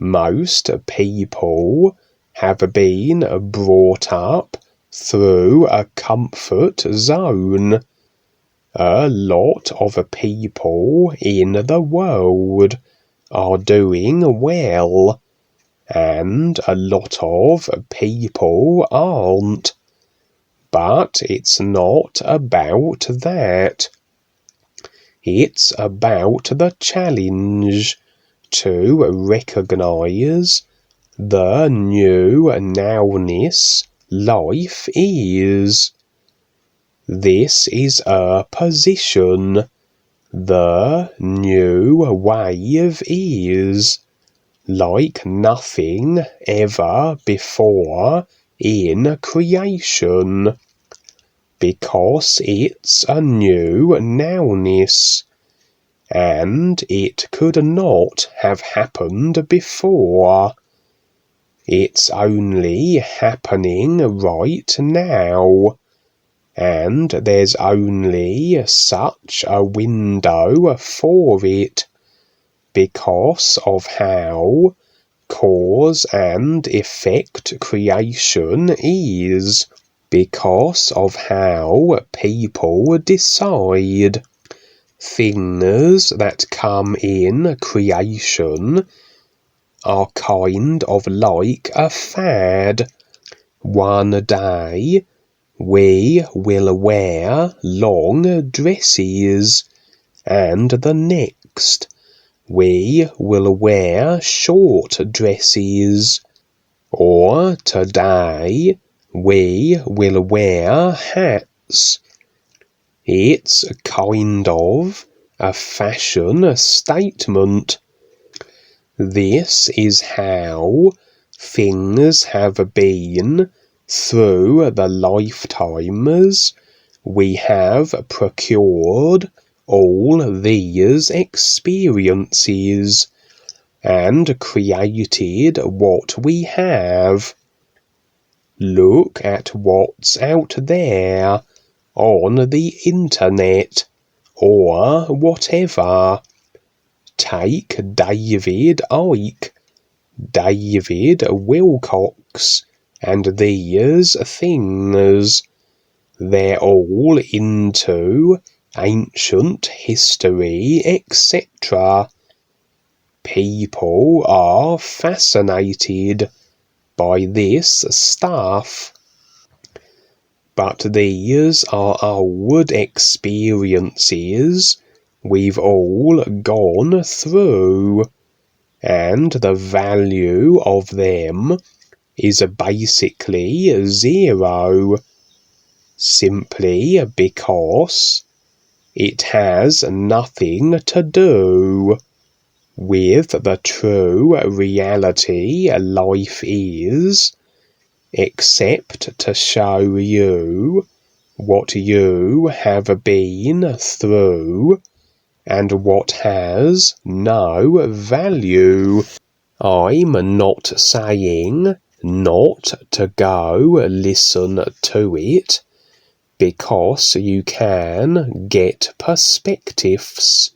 Most people have been brought up through a comfort zone. A lot of people in the world are doing well, and a lot of people aren't. But it's not about that. It's about the challenge to recognize the new nowness life is. This is a position. The new wave is like nothing ever before in creation, because it's a new nowness, and it could not have happened before. It's only happening right now, and there's only such a window for it, because of how cause and effect creation is, because of how people decide. Things that come in creation are kind of like a fad. One day we will wear long dresses, and the next we will wear short dresses. Or today we will wear hats. It's kind of a fashion statement. This is how things have been through the lifetimes we have procured all these experiences and created what we have. Look at what's out there on the internet or whatever. Take David Icke, David Wilcox, and these things. They're all into ancient history, etc. People are fascinated by this stuff. But these are old experiences we've all gone through, and the value of them is basically zero, simply because it has nothing to do with the true reality life is, except to show you what you have been through and what has no value. I'm not saying not to go listen to it, because you can get perspectives.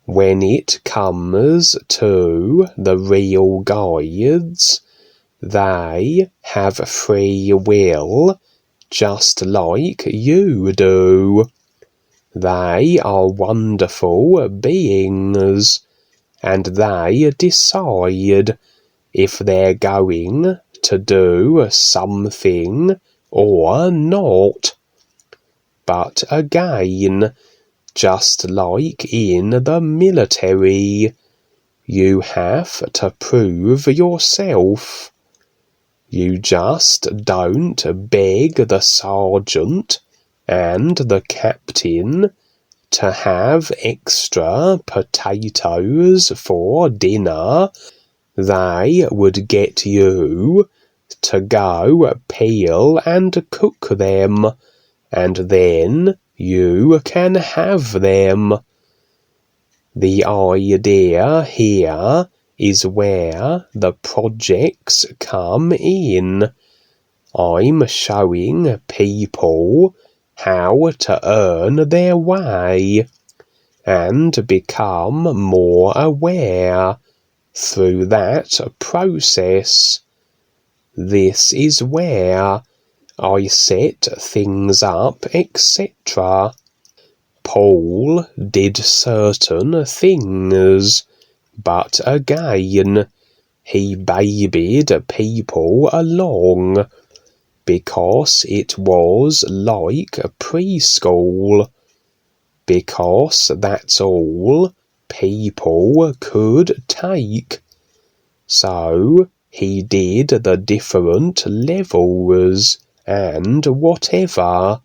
When it comes to the real guides, they have free will just like you do. They are wonderful beings, and they decide if they're going to do something or not. But again, just like in the military, you have to prove yourself. You just don't beg the sergeant and the captain to have extra potatoes for dinner. They would get you to go peel and cook them, and then you can have them. The idea here is where the projects come in. I'm showing people how to earn their way and become more aware through that process. This is where I set things up, etc. Paul did certain things, but again, he babied people along, because it was like preschool, because that's all people could take. So he did the different levels and whatever,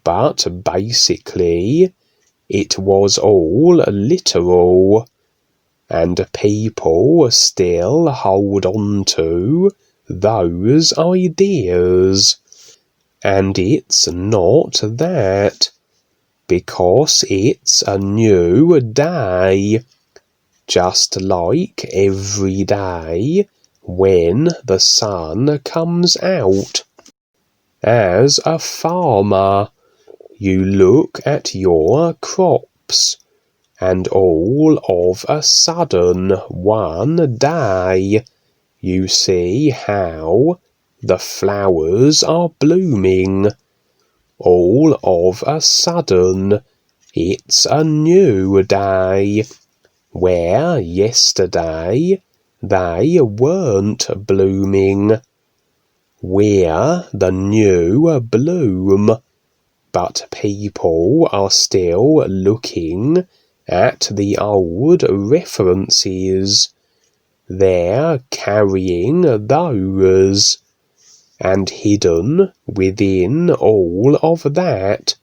but basically it was all literal, and people still hold on to those ideas. And it's not that, because it's a new day, just like every day when the sun comes out. As a farmer, you look at your crops, and all of a sudden one day you see how the flowers are blooming. All of a sudden it's a new day, where yesterday they weren't blooming. We're the new bloom, but people are still looking at the old references. They're carrying those, and hidden within all of that,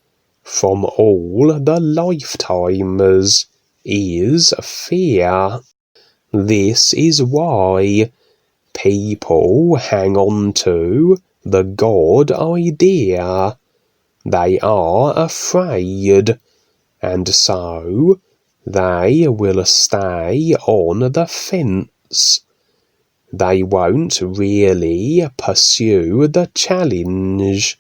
from all the lifetimes, is fear. This is why people hang on to the God idea. They are afraid, and so they will stay on the fence. They won't really pursue the challenge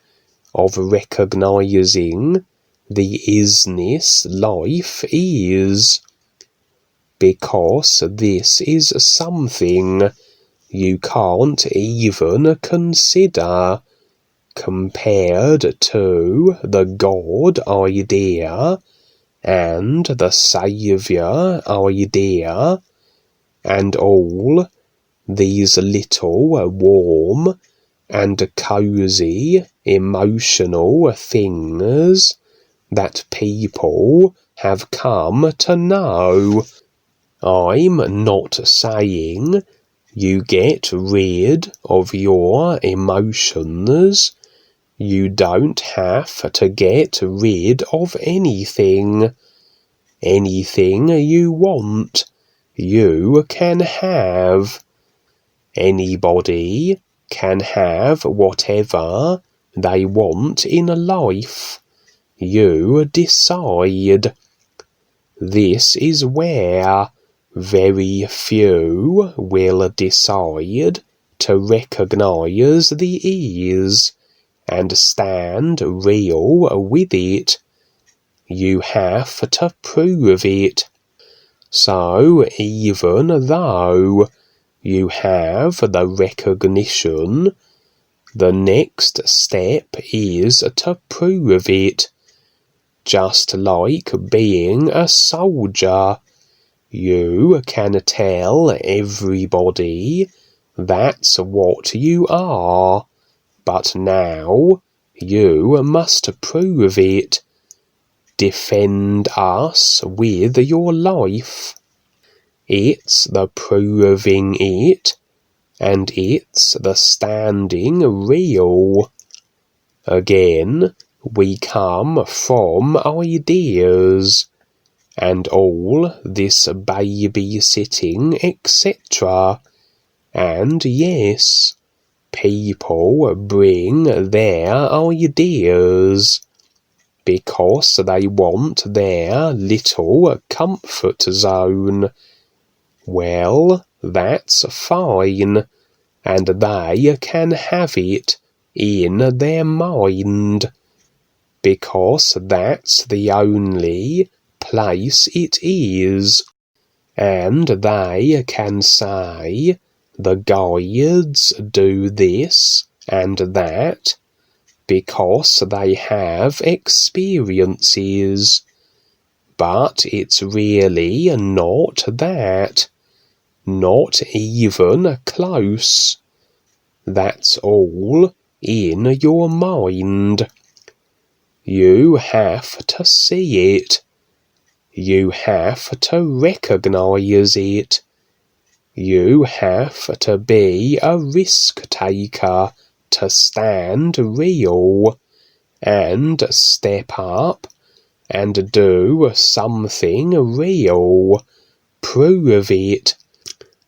of recognizing the isness life is, because this is something you can't even consider compared to the God idea and the Saviour idea, and all these little warm and cosy emotional things that people have come to know. I'm not saying you get rid of your emotions. You don't have to get rid of anything. Anything you want, you can have. Anybody can have whatever they want in life. You decide. This is where very few will decide to recognize the ease and stand real with it. You have to prove it. So even though you have the recognition, the next step is to prove it. Just like being a soldier, you can tell everybody that's what you are, but now you must prove it. Defend us with your life. It's the proving it, and it's the standing real. Again, we come from ideas, and all this babysitting, etc. And yes, people bring their ideas, because they want their little comfort zone. Well, that's fine, and they can have it in their mind, because that's the only place it is. and they can say the guides do this and that because they have experiences, but it's really not that, not even close. That's all in your mind. You have to see it. You have to recognize it. You have to be a risk taker to stand real and step up and do something real. Prove it.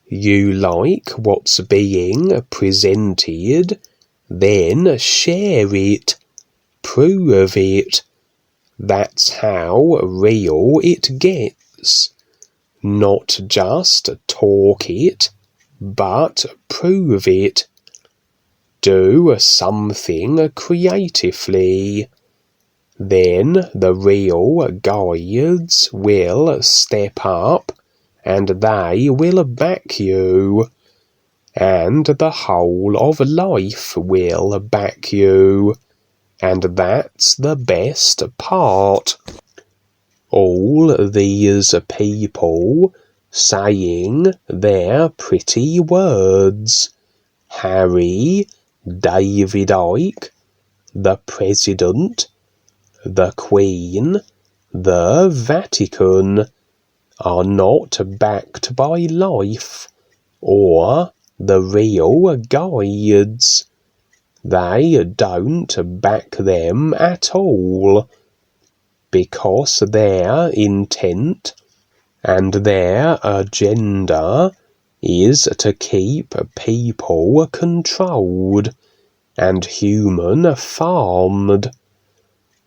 You like what's being presented, then share it. Prove it. That's how real it gets. Not just talk it, but prove it. Do something creatively. Then the real guides will step up and they will back you, and the whole of life will back you, and that's the best part. All these people saying their pretty words. Harry, David Icke, the President, the Queen, the Vatican are not backed by life or the real guides. They don't back them at all, because their intent and their agenda is to keep people controlled and human farmed.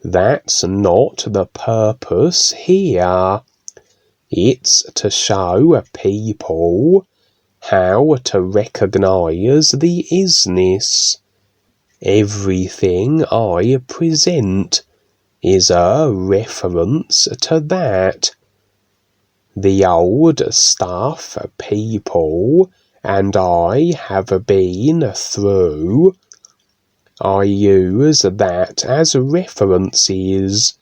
That's not the purpose here. It's to show people how to recognize the isness. Everything I present is a reference to that. The old stuff people and I have been through, I use that as references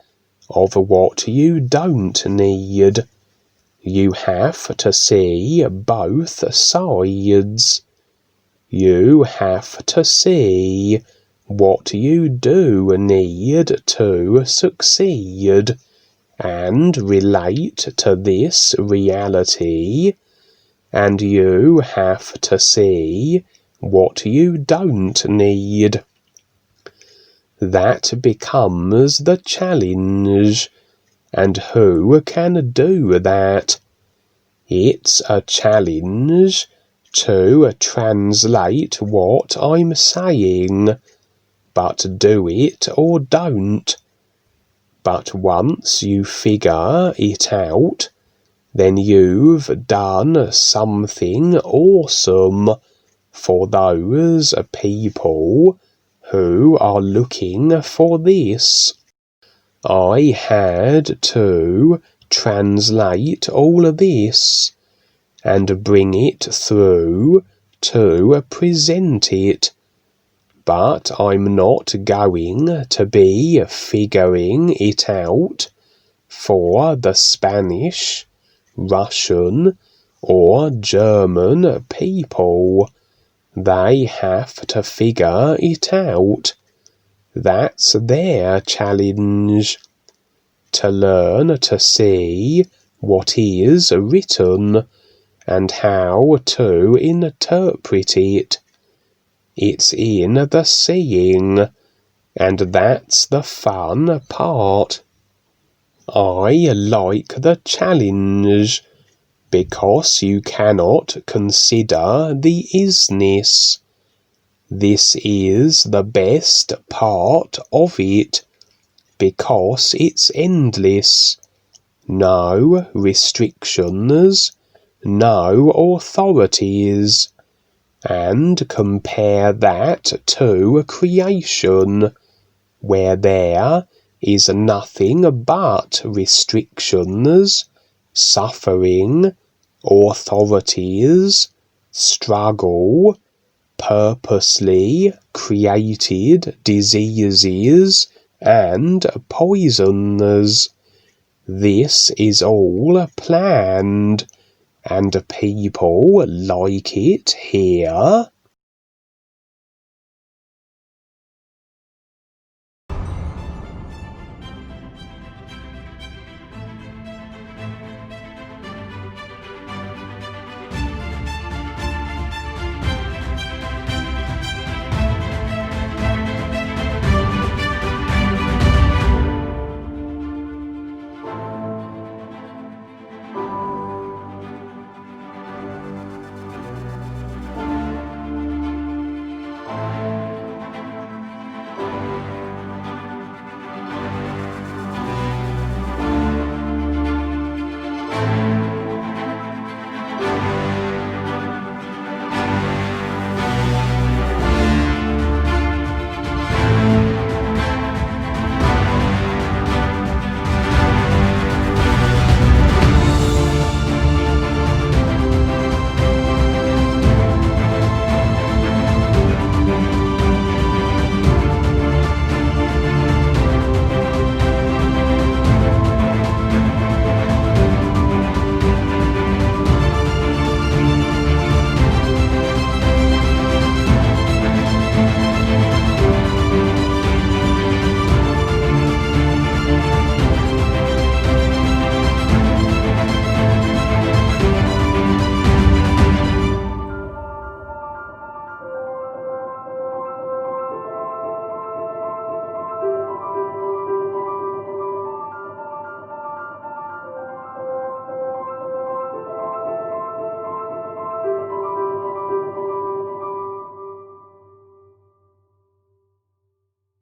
of what you don't need. You have to see both sides. You have to see what you do need to succeed and relate to this reality, and you have to see what you don't need. That becomes the challenge, and who can do that? It's a challenge to translate what I'm saying, but do it or don't. But once you figure it out, then you've done something awesome for those people who are looking for this. I had to translate all of this and bring it through to present it, but I'm not going to be figuring it out for the Spanish, Russian, or German people. They have to figure it out. That's their challenge. To learn to see what is written and how to interpret it. It's in the seeing, and that's the fun part. I like the challenge, because you cannot consider the isness. This is the best part of it, because it's endless. No restrictions, no authorities. And compare that to creation, where there is nothing but restrictions, suffering, authorities struggle purposely created diseases and poisons. This is all planned, and people like it here.